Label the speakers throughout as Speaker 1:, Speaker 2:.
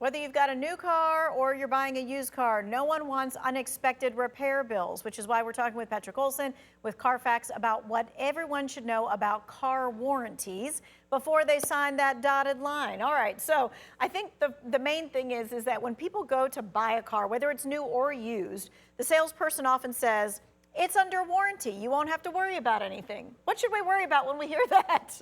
Speaker 1: Whether you've got a new car or you're buying a used car, no one wants unexpected repair bills, which is why we're talking with Patrick Olson with Carfax about what everyone should know about car warranties before they sign that dotted line. All right, so I think the main thing is that when people go to buy a car, whether it's new or used, the salesperson often says, it's under warranty. You won't have to worry about anything. What should we worry about when we hear that?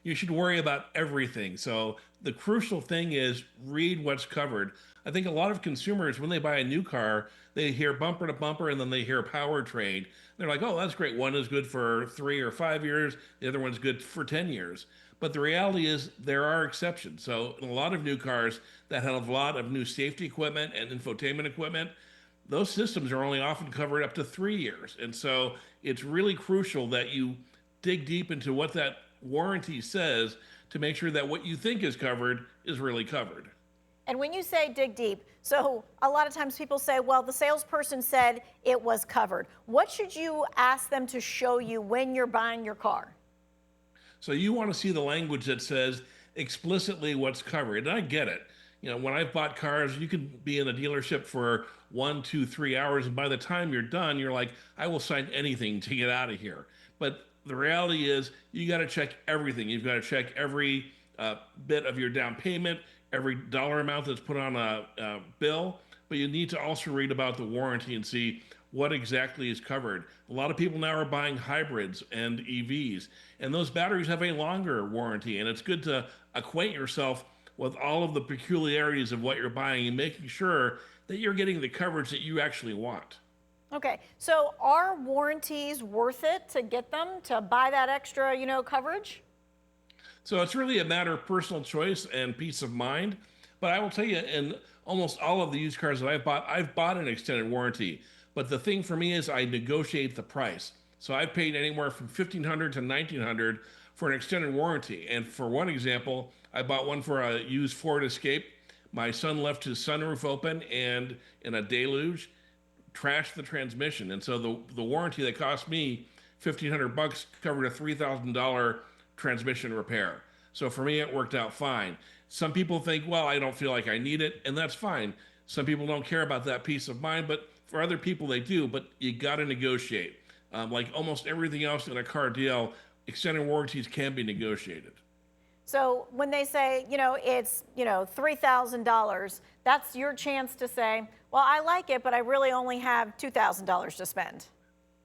Speaker 2: You should worry about everything. So the crucial thing is read what's covered. I think a lot of consumers, when they buy a new car, they hear bumper to bumper and then they hear powertrain. They're like, oh, that's great. One is good for 3 or 5 years. The other one's good for 10 years. But the reality is there are exceptions. So in a lot of new cars that have a lot of new safety equipment and infotainment equipment, those systems are only often covered up to 3 years. And so it's really crucial that you dig deep into what that warranty says to make sure that what you think is covered is really covered.
Speaker 1: And when you say dig deep, so a lot of times people say, well, the salesperson said it was covered. What should you ask them to show you when you're buying your car?
Speaker 2: So you want to see the language that says explicitly what's covered. And I get it. You know, when I've bought cars, you can be in a dealership for 1, 2, 3 hours, and by the time you're done, you're like, I will sign anything to get out of here. But the reality is, you got to check everything. You've got to check every bit of your down payment, every dollar amount that's put on a bill. But you need to also read about the warranty and see what exactly is covered. A lot of people now are buying hybrids and EVs, and those batteries have a longer warranty. And it's good to acquaint yourself with all of the peculiarities of what you're buying and making sure that you're getting the coverage that you actually want.
Speaker 1: Okay, so are warranties worth it to get them, to buy that extra, coverage?
Speaker 2: So it's really a matter of personal choice and peace of mind. But I will tell you, in almost all of the used cars that I've bought an extended warranty. But the thing for me is I negotiate the price. So I've paid anywhere from $1,500 to $1,900 for an extended warranty. And for one example, I bought one for a used Ford Escape. My son left his sunroof open and in a deluge, trashed the transmission. And so the warranty that cost me $1,500 covered a $3,000 transmission repair. So for me, it worked out fine. Some people think, well, I don't feel like I need it, and that's fine. Some people don't care about that peace of mind, but for other people, they do. But you got to negotiate. Like almost everything else in a car deal, extended warranties can be negotiated.
Speaker 1: So when they say, it's, $3,000, that's your chance to say, well, I like it, but I really only have $2,000 to spend.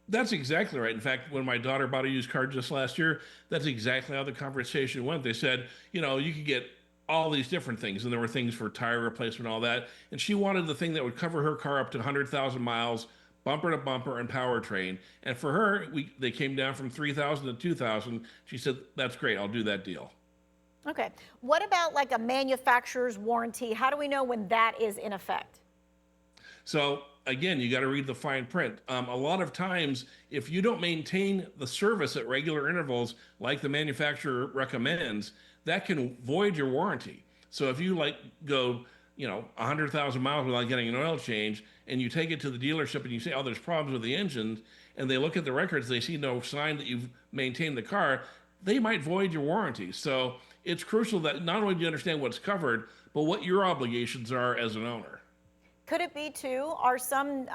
Speaker 2: That's exactly right. In fact, when my daughter bought a used car just last year, that's exactly how the conversation went. They said, you could get all these different things, and there were things for tire replacement, all that. And she wanted the thing that would cover her car up to 100,000 miles, bumper to bumper, and powertrain. And for her, they came down from 3,000 to 2,000. She said, that's great. I'll do that deal.
Speaker 1: Okay. What about like a manufacturer's warranty? How do we know when that is in effect?
Speaker 2: So again, you got to read the fine print. A lot of times, if you don't maintain the service at regular intervals, like the manufacturer recommends, that can void your warranty. So if you go, 100,000 miles without getting an oil change, and you take it to the dealership and you say, oh, there's problems with the engine, and they look at the records, they see no sign that you've maintained the car, they might void your warranty. So it's crucial that not only do you understand what's covered, but what your obligations are as an owner.
Speaker 1: Could it be too, are some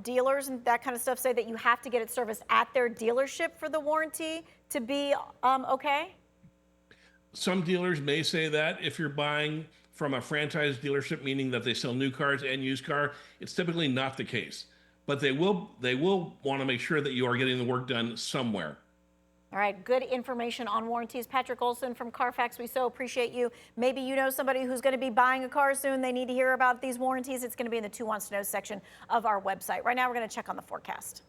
Speaker 1: dealers and that kind of stuff say that you have to get it serviced at their dealership for the warranty to be okay?
Speaker 2: Some dealers may say that if you're buying from a franchise dealership, meaning that they sell new cars and used car, it's typically not the case. But they will want to make sure that you are getting the work done somewhere.
Speaker 1: All right, good information on warranties. Patrick Olson from Carfax, we so appreciate you. Maybe you know somebody who's going to be buying a car soon. They need to hear about these warranties. It's going to be in the Who Wants to Know section of our website. Right now, we're going to check on the forecast.